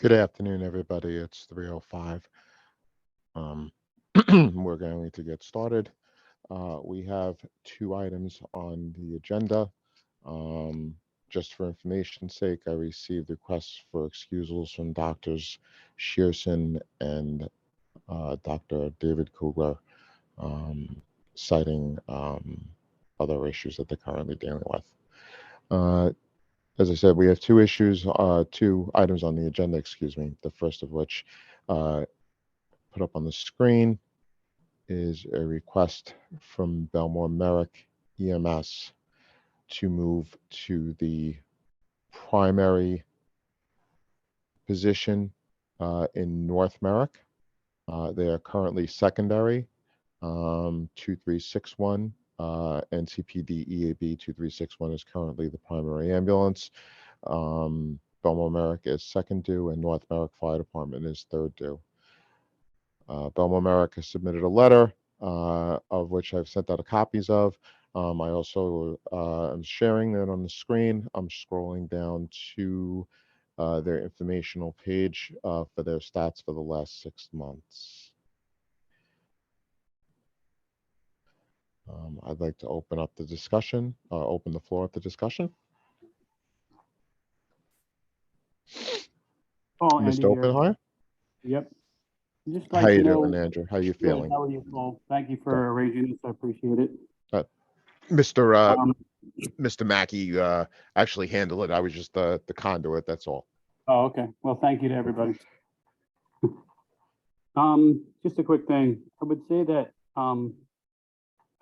Good afternoon, everybody. It's 3:05. Um, we're going to get started. We have two items on the agenda. Um, just for information's sake, I received requests for excusals from Doctors Shearson and Dr. David Kugler, um, citing other issues that they're currently dealing with. Uh, as I said, we have two items on the agenda, excuse me, the first of which uh, put up on the screen is a request from Belmore Merrick EMS to move to the primary position in North Merrick. They are currently secondary, 2361. NCPD EAB 2361 is currently the primary ambulance. Belmore Merrick is second due, and North Merrick Fire Department is third due. Belmore Merrick has submitted a letter, of which I've sent out copies of. I also am sharing that on the screen. I'm scrolling down to their informational page for their stats for the last 6 months. I'd like to open up the discussion, open the floor up to discussion. Paul, Andy Mr. here. Oppenheimer? Yep. Just How like to you know, doing, Andrew? How you good, feeling? how are you, Paul? Thank you for arranging this. I appreciate it. Mr. Um, Mr. Mackey actually handled it. I was just the conduit, that's all. oh, okay. Well, thank you to everybody. Just a quick thing. I would say that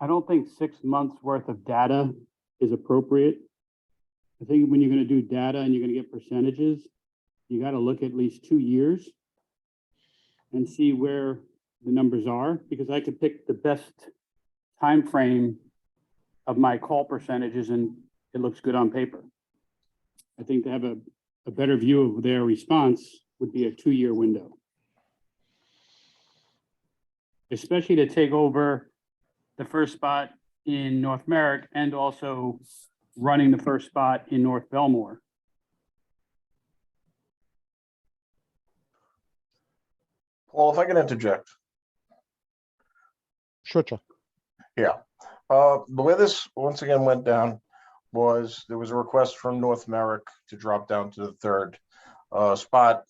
I don't think 6 months worth of data is appropriate. I think when you're going to do data and you're going to get percentages, you got to look at least 2 years and see where the numbers are, because I could pick the best time frame of my call percentages and it looks good on paper. I think to have a better view of their response would be a 2-year window. Especially to take over the first spot in North Merrick and also running the first spot in North Belmore. Paul, if I can interject. Sure, Chuck. Yeah. The way this once again went down was there was a request from North Merrick to drop down to the third spot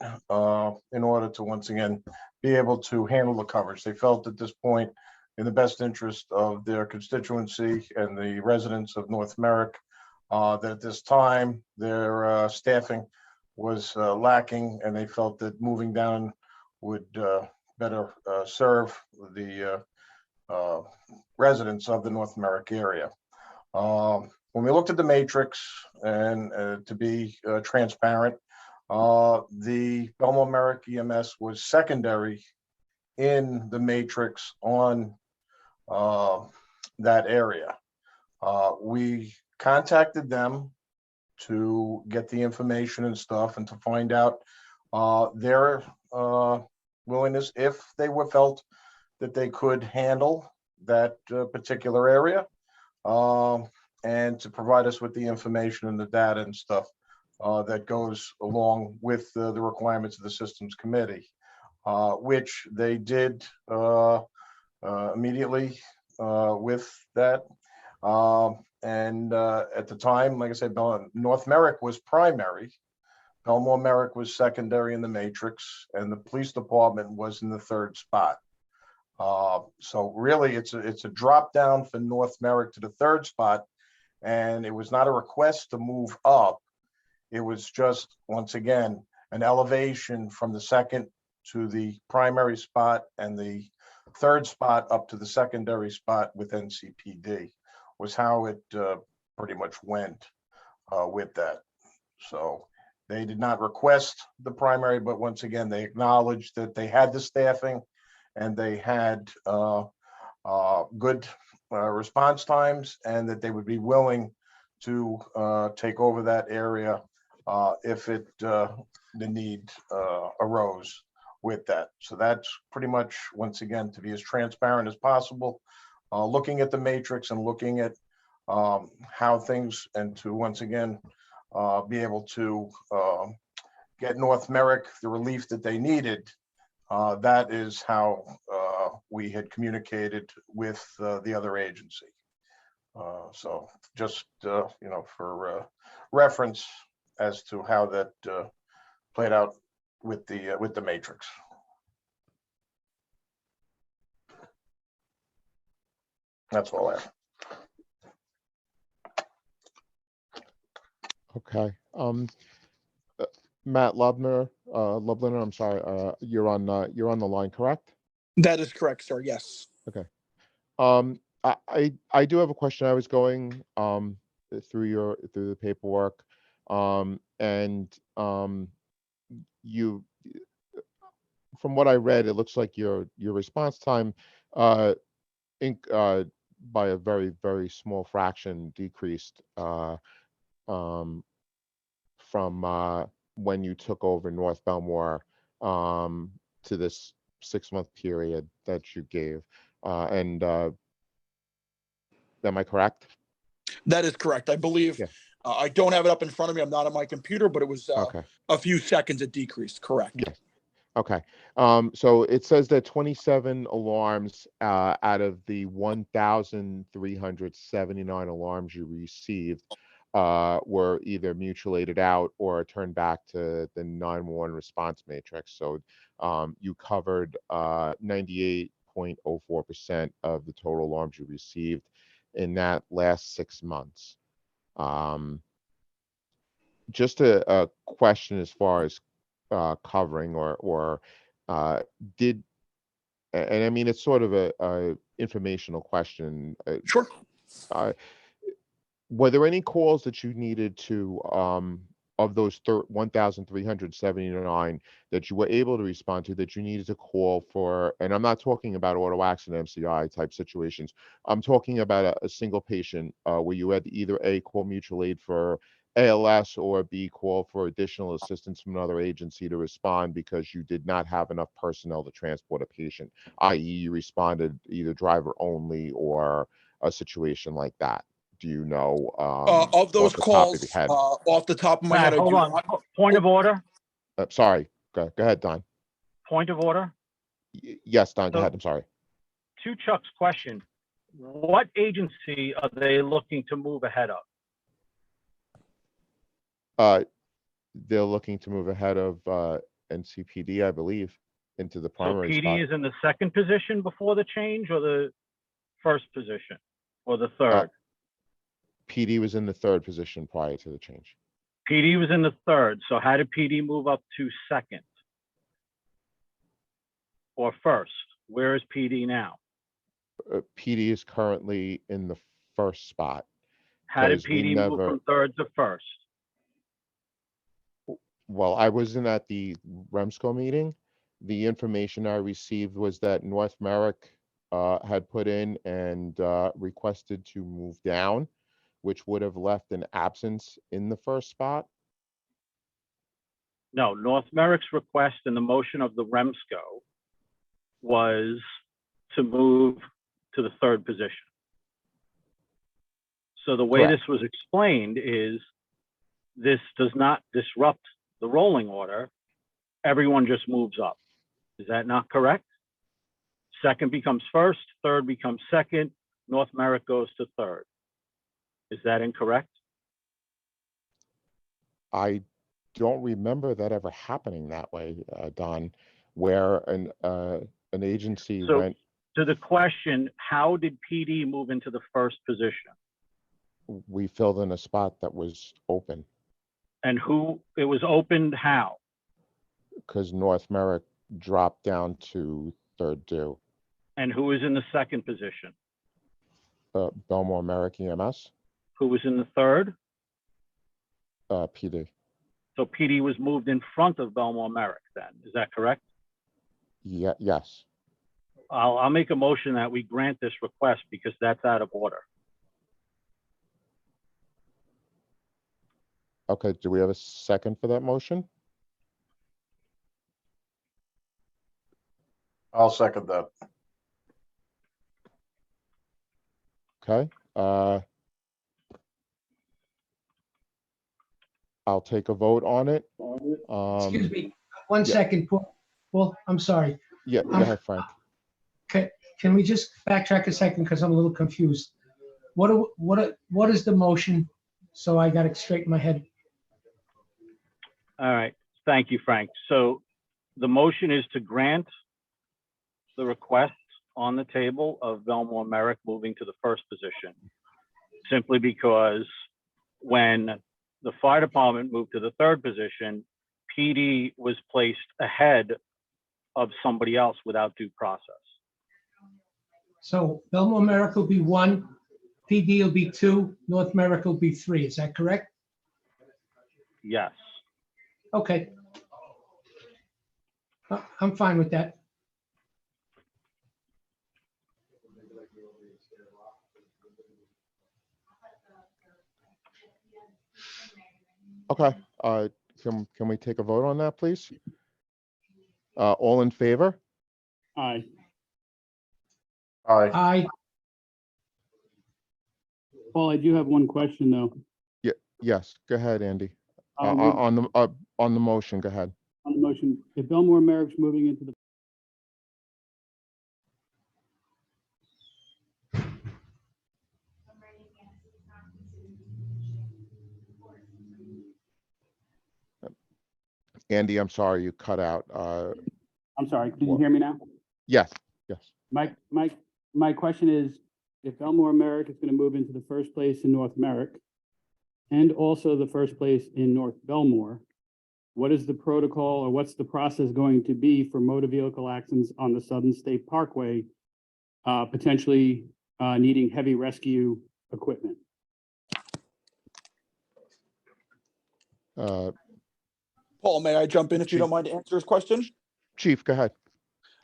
in order to once again be able to handle the coverage. They felt at this point, in the best interest of their constituency and the residents of North Merrick, that at this time their staffing was lacking, and they felt that moving down would better serve the residents of the North Merrick area. When we looked at the matrix, and to be transparent, the Belmore Merrick EMS was secondary in the matrix on that area. We contacted them to get the information and stuff and to find out their willingness, if they were felt that they could handle that particular area, and to provide us with the information and the data and stuff that goes along with the requirements of the systems committee, which they did immediately with that. And at the time, like I said, North Merrick was primary. Belmore Merrick was secondary in the matrix, and the police department was in the third spot. So really, it's a drop down for North Merrick to the third spot, and it was not a request to move up. It was just, once again, an elevation from the second to the primary spot and the third spot up to the secondary spot with NCPD was how it pretty much went with that. So they did not request the primary, but once again, they acknowledged that they had the staffing and they had good response times, and that they would be willing to take over that area if the need arose with that. So that's pretty much, once again, to be as transparent as possible, looking at the matrix and looking at how things, and to once again be able to get North Merrick the relief that they needed, that is how we had communicated with the other agency. So just, for reference as to how that played out with the matrix. That's all I have. Okay. Matt Lubliner, I'm sorry, you're on the line, correct? That is correct, sir. Yes. Okay. I do have a question. I was going through the paperwork, and you, from what I read, it looks like your response time by a very, very small fraction decreased from when you took over North Belmore to this 6-month period that you gave. And am I correct? That is correct. I believe. Yeah. I don't have it up in front of me. I'm not on my computer, but it was Okay. a few seconds it decreased. Correct. Yes. Okay. So it says that 27 alarms out of the 1,379 alarms you received were either mutual-aided out or turned back to the 911 response matrix. So you covered 98.04% of the total alarms you received in that last 6 months. Just a question as far as covering or did, and I mean, it's sort of a informational question. Sure. Were there any calls that you needed to, of those 1,379 that you were able to respond to, that you needed to call for? And I'm not talking about auto accident, MCI type situations. I'm talking about a single patient where you had to either A, call mutual aid for ALS, or B, call for additional assistance from another agency to respond because you did not have enough personnel to transport a patient, i.e. you responded either driver only or a situation like that. Do you know Of those off the top of your calls, head? off the top of my Matt, head, I hold do on. not. Point of order, Sorry, go ahead, Don. point of order. Yes, Don, go So- ahead. I'm sorry. To Chuck's question, what agency are they looking to move ahead of? They're looking to move ahead of NCPD, I believe, into the So primary spot. PD is in the second position before the change, or the first position, or the third? PD was in the third position prior to the change. PD was in the third, so how did PD move up to second? Or first? Where is PD now? PD is currently in the first spot. How did 'Cause we PD move never- from third to first? Well, I wasn't at the REMSCO meeting. The information I received was that North Merrick had put in and requested to move down, which would have left an absence in the first spot. No, North Merrick's request in the motion of the REMSCO was to move to the third position. So the way Correct. this was explained is this does not disrupt the rolling order. Everyone just moves up. Is that not correct? Second becomes first, third becomes second, North Merrick goes to third. Is that incorrect? I don't remember that ever happening that way, Don, where an agency So- went. To the question, how did PD move into the first position? We filled in a spot that was open And it was opened how? because North Merrick dropped down to third due. And who was in the second position? Belmore Merrick EMS, Who was in the third? PD. So PD was moved in front of Belmore Merrick then, is that correct? Yeah, yes. I'll make a motion that we grant this request because that's out of order. Okay, do we have a second for that motion? I'll second that. Okay. I'll take a vote on it. Excuse me, one yeah. second, Paul. Paul, I'm sorry. Yeah, go ahead, Frank. Can we just backtrack a second because I'm a little confused? What is the motion? So I got it straight in my head. All right, thank you, Frank. So the motion is to grant the request on the table of Belmore Merrick moving to the first position, simply because when the fire department moved to the third position, PD was placed ahead of somebody else without due process. So Belmore Merrick will be 1, PD will be 2, North Merrick will be 3. Is that correct? Yes. Okay. I'm fine with that. Okay, can we take a vote on that, please? All in favor? Aye. Aye. Aye. Paul, I do have one question though. Yes, go ahead, Andy. Would- On the motion, go ahead. On the motion, if Belmore Merrick's moving into the Andy, I'm sorry, you cut out. I'm sorry, can you hear me now? Yes, yes. My question is, if Belmore Merrick is going to move into the first place in North Merrick and also the first place in North Belmore, what is the protocol or what's the process going to be for motor vehicle accidents on the Southern State Parkway, potentially needing heavy rescue equipment? Paul, may I jump in if you don't mind to answer his question? Chief, go ahead.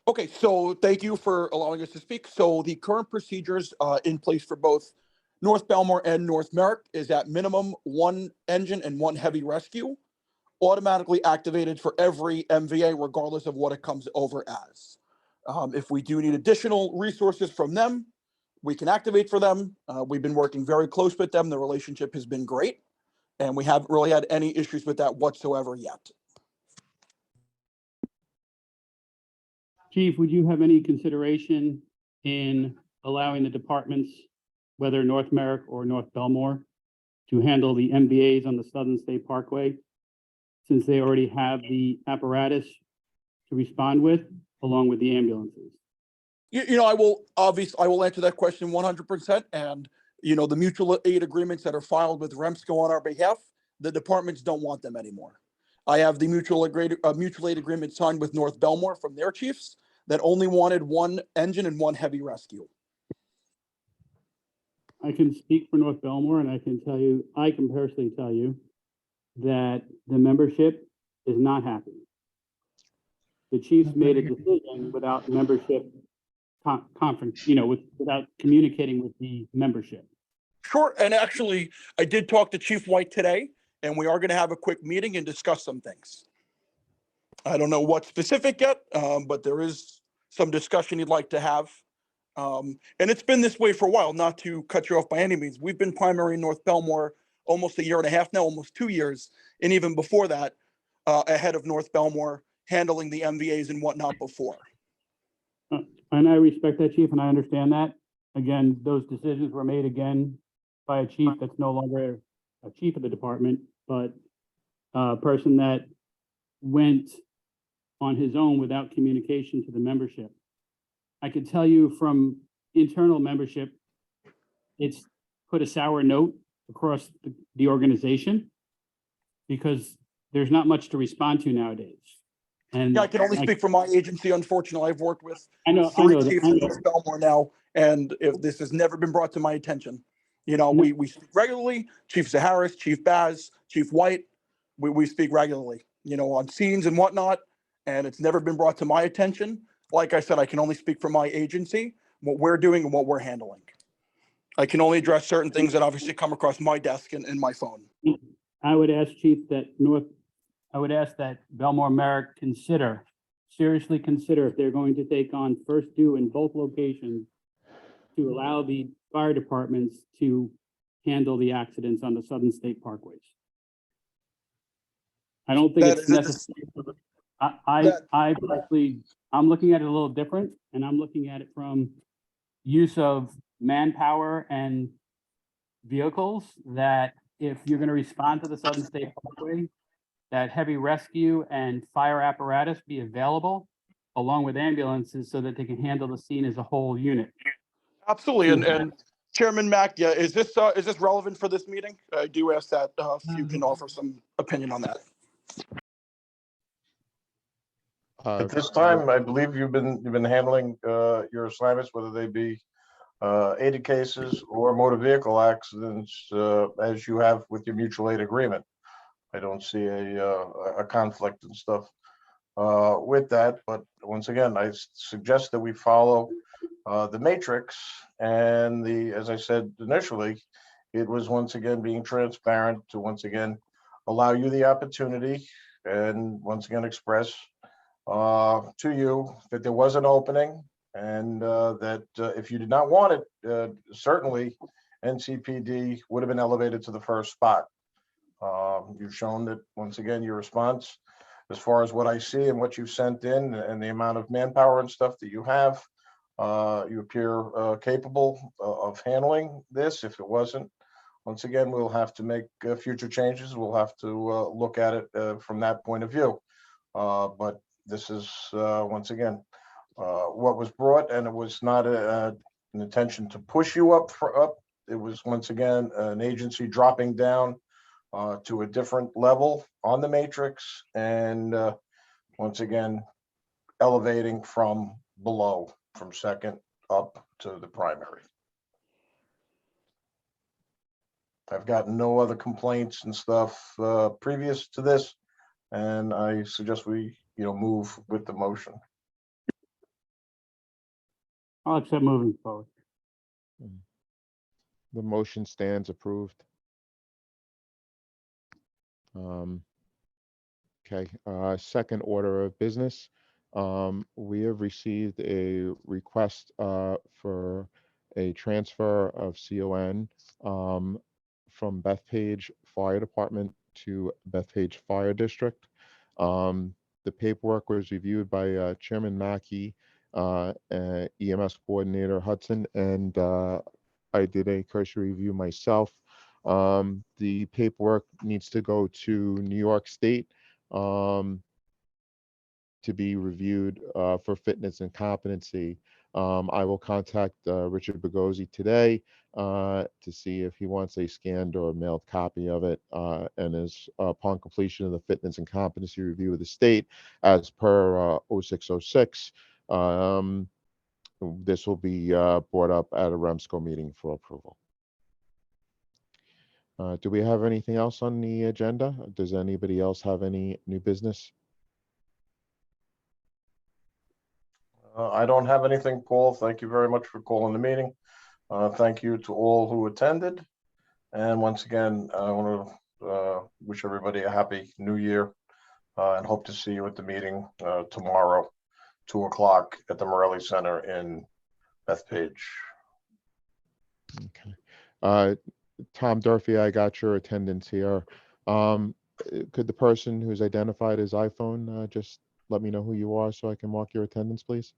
Okay, so thank you for allowing us to speak. So the current procedures in place for both North Belmore and North Merrick is at minimum 1 engine and 1 heavy rescue, automatically activated for every MVA, regardless of what it comes over as. If we do need additional resources from them, we can activate for them. We've been working very close with them. The relationship has been great, and we haven't really had any issues with that whatsoever yet. Chief, would you have any consideration in allowing the departments, whether North Merrick or North Belmore, to handle the MVAs on the Southern State Parkway, since they already have the apparatus to respond with, along with the ambulances? You know, I will answer that question 100%. And, you know, the mutual aid agreements that are filed with REMSCO on our behalf, the departments don't want them anymore. I have the mutual aid agreement signed with North Belmore from their chiefs that only wanted 1 engine and 1 heavy rescue. I can speak for North Belmore, and I can personally tell you that the membership is not happy. The chiefs made a decision without membership conference, without communicating with the membership. Sure. And actually, I did talk to Chief White today, and we are going to have a quick meeting and discuss some things. I don't know what specific yet, but there is some discussion he'd like to have. And it's been this way for a while, not to cut you off by any means. We've been primary in North Belmore almost 1.5 years now, almost 2 years. And even before that, ahead of North Belmore, handling the MVAs and whatnot before. And I respect that, Chief, and I understand that. Again, those decisions were made again by a chief that's no longer a chief of the department, but a person that went on his own without communication to the membership. I could tell you from internal membership, it's put a sour note across the organization because there's not much to respond to nowadays. And Yeah, I can only speak for my agency. Unfortunately, I've worked with I know chiefs in North Belmore now, and if this has never been brought to my attention. You know, we speak regularly. Chief Zaharis, Chief Baz, Chief White, we speak regularly, you know, on scenes and whatnot, and it's never been brought to my attention. Like I said, I can only speak for my agency, what we're doing and what we're handling. I can only address certain things that obviously come across my desk and in my phone. I would ask, Chief, that Belmore Merrick seriously consider if they're going to take on first due in both locations to allow the fire departments to handle the accidents on the Southern State Parkways. I don't think That it's is a necessary. I personally, I'm looking at it a little different, and I'm looking at it from use of manpower and vehicles, that if you're gonna respond to the Southern State Parkway, that heavy rescue and fire apparatus be available along with ambulances so that they can handle the scene as a whole unit. Absolutely. And Chairman Mack, yeah, is this relevant for this meeting? I do ask that if you can offer some opinion on that. At this time, I believe you've been handling your assignments, whether they be aided cases or motor vehicle accidents, as you have with your mutual aid agreement. I don't see a conflict and stuff with that, but once again, I suggest that we follow the matrix and as I said initially, it was once again being transparent to once again allow you the opportunity and once again express to you that there was an opening and that if you did not want it, certainly NCPD would have been elevated to the first spot. You've shown that once again your response as far as what I see and what you've sent in and the amount of manpower and stuff that you have, you appear capable of handling this. If it wasn't, once again, we'll have to make future changes. We'll have to look at it from that point of view. But this is once again what was brought, and it was not an intention to push you up. It was once again an agency dropping down to a different level on the matrix, and once again elevating from below, from second up to the primary. I've gotten no other complaints and stuff previous to this, and I suggest we move with the motion. I'll accept moving forward. The motion stands approved. Okay, second order of business. We have received a request for a transfer of CON from Bethpage Fire Department to Bethpage Fire District. The paperwork was reviewed by Chairman Mackey, EMS Coordinator Hudson, and I did a cursory review myself. The paperwork needs to go to New York State to be reviewed for fitness and competency. I will contact Richard Bogozzi today to see if he wants a scanned or mailed copy of it. And as upon completion of the fitness and competency review of the state, as per 0606, this will be brought up at a REMSCO meeting for approval. Do we have anything else on the agenda? Does anybody else have any new business? I don't have anything, Paul. Thank you very much for calling the meeting. Thank you to all who attended. And once again, I want to wish everybody a happy new year and hope to see you at the meeting tomorrow, 2 o'clock at the Morelli Center in Bethpage. Okay. Tom Durfee, I got your attendance here. Could the person who's identified his iPhone just let me know who you are so I can mark your attendance, please?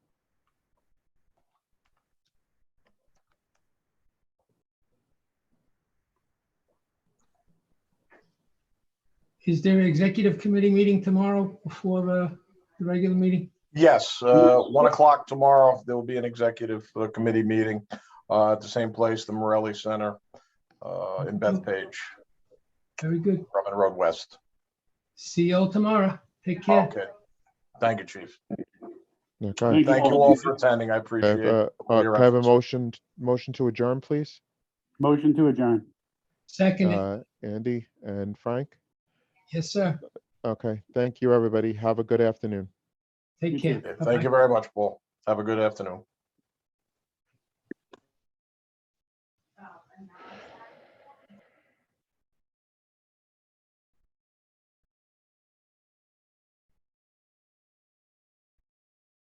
Is there an executive committee meeting tomorrow before the regular meeting? Yes, 1 o'clock tomorrow, there will be an executive committee meeting at the same place, the Morelli Center in Bethpage, Very good. Drummond Road West. See you all tomorrow. Take care. Okay. Thank you, Chief. Okay. Thank you all for attending. I appreciate Can your I have a efforts. motion to adjourn, please? Motion to adjourn. Second. Andy and Frank? Yes, sir. Okay. Thank you, everybody. Have a good afternoon. Take You care. too. Thank you very much, Paul. Have a good afternoon.